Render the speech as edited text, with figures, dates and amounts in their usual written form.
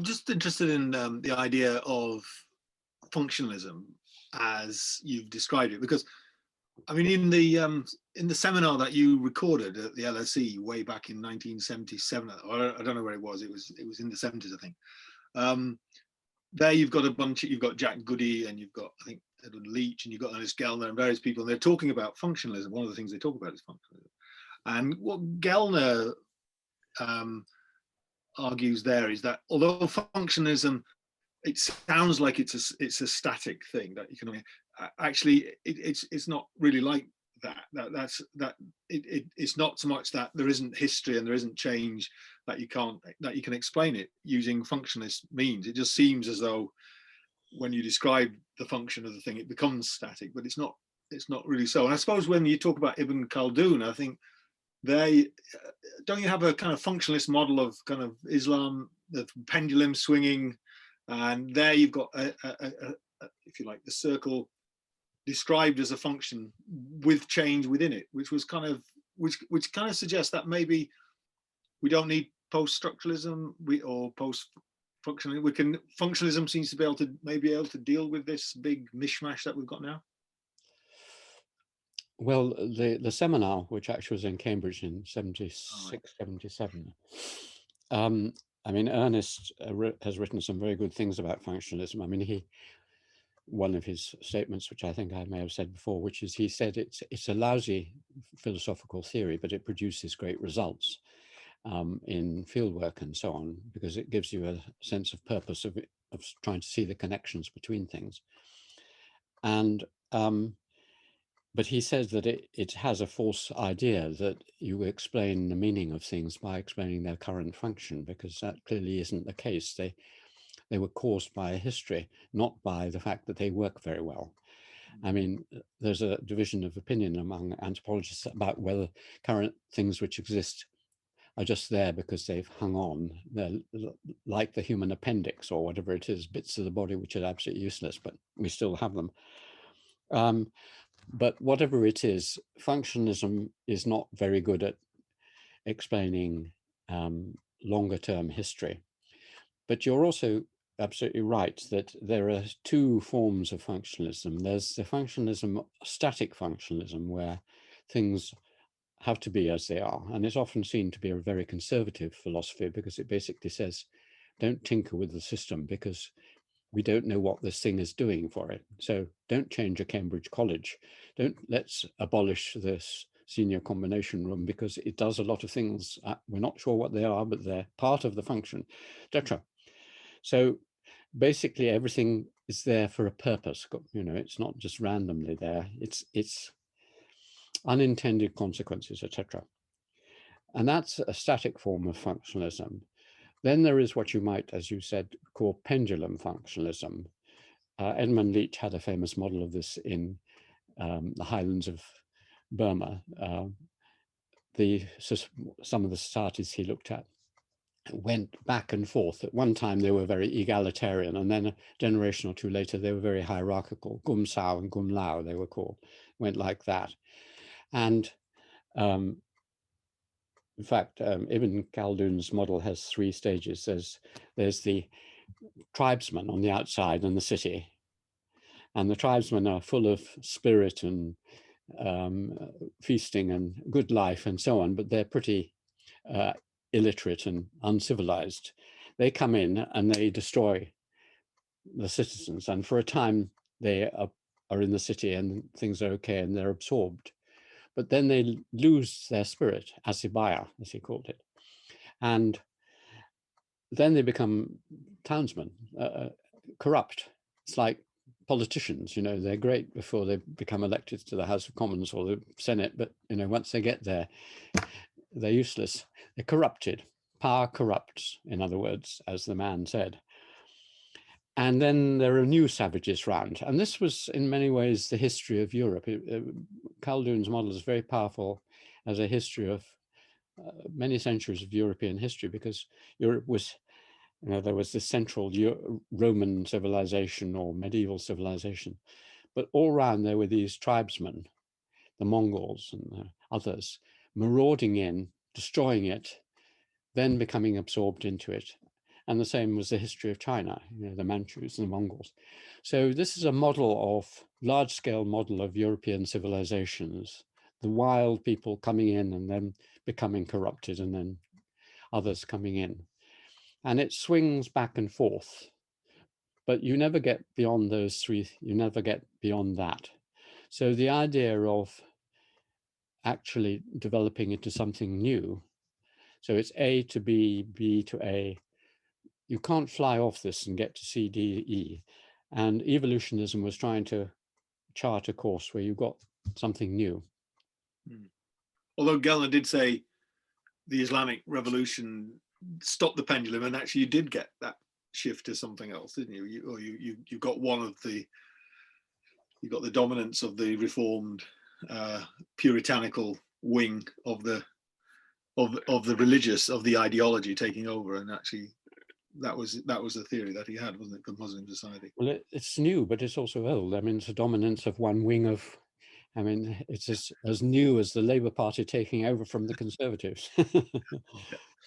I'm just interested in the idea of functionalism as you've described it, because I mean, in the seminar that you recorded at the LSE way back in 1977, or I don't know where it was. It was in the 70s, I think. There you've got you've got Jack Goody, and you've got, I think, Edward Leach, and you've got Ernest Gellner and various people, and they're talking about functionalism. One of the things they talk about is functionalism. And what Gellner argues there is that although functionalism, it sounds like it's a static thing that you can actually it's not really like that. It's not so much that there isn't history and there isn't change that you can explain it using functionalist means. It just seems as though when you describe the function of the thing, it becomes static, but it's not really so. And I suppose when you talk about Ibn Khaldun, I think don't you have a kind of functionalist model of kind of Islam, the pendulum swinging, and there you've got if you like, the circle described as a function with change within it, which kind of suggests that maybe we don't need post-structuralism or post-functionalism. Functionalism seems to be able to deal with this big mishmash that we've got now. Well, the seminar, which actually was in Cambridge in 76, 77, I mean, Ernest has written some very good things about functionalism. I mean, one of his statements, which I think I may have said before, which is he said it's a lousy philosophical theory, but it produces great results in fieldwork and so on, because it gives you a sense of purpose of trying to see the connections between things. And but he says that it has a false idea that you explain the meaning of things by explaining their current function, because that clearly isn't the case. They were caused by history, not by the fact that they work very well. I mean, there's a division of opinion among anthropologists about whether current things which exist are just there because they've hung on. They're like the human appendix or whatever it is, bits of the body which are absolutely useless, but we still have them. But whatever it is, functionalism is not very good at explaining longer term history. But you're also absolutely right that there are two forms of functionalism. There's the functionalism, static functionalism, where things have to be as they are. And it's often seen to be a very conservative philosophy, because it basically says, don't tinker with the system because we don't know what this thing is doing for it. So don't change a Cambridge college. Let's abolish this senior combination room because it does a lot of things. We're not sure what they are, but they're part of the function, etc. So basically everything is there for a purpose. You know, it's not just randomly there. It's unintended consequences, etc. And that's a static form of functionalism. Then there is what you might, as you said, call pendulum functionalism. Edmund Leach had a famous model of this in the highlands of Burma. Some of the societies he looked at went back and forth. At one time, they were very egalitarian, and then a generation or two later, they were very hierarchical. Gum Sao and Gum Lao, they were called, went like that. And in fact, Ibn Khaldun's model has three stages. There's the tribesmen on the outside in the city, and the tribesmen are full of spirit and feasting and good life and so on, but they're pretty illiterate and uncivilized. They come in and they destroy the citizens, and for a time they are in the city and things are okay and they're absorbed. But then they lose their spirit, asibaya, as he called it. And then they become townsmen, corrupt. It's like politicians, you know, they're great before they become elected to the House of Commons or the Senate, but, you know, once they get there, they're useless. They're corrupted. Power corrupts, in other words, as the man said. And then there are new savages round. And this was, in many ways, the history of Europe. Khaldun's model is very powerful as a history of many centuries of European history, because Europe was, you know, there was this central Roman civilization or medieval civilization. But all around there were these tribesmen, the Mongols and the others, marauding in, destroying it, then becoming absorbed into it. And the same was the history of China, the Manchus and the Mongols. So this is a model of, large-scale model of European civilizations, the wild people coming in and then becoming corrupted and then others coming in. And it swings back and forth, but you never get beyond those three, you never get beyond that. So the idea of actually developing into something new, so it's A to B, B to A, you can't fly off this and get to C, D, E. And evolutionism was trying to chart a course where you got something new. Although Gellner did say the Islamic Revolution stopped the pendulum, and actually you did get that shift to something else, didn't you? You got one of the, you got the dominance of the reformed puritanical wing of the religious, of the ideology taking over, and actually that was the theory that he had, wasn't it, for Muslim society? Well, it's new, but it's also old. I mean, it's a dominance of one wing of, I mean, it's as new as the Labour Party taking over from the Conservatives.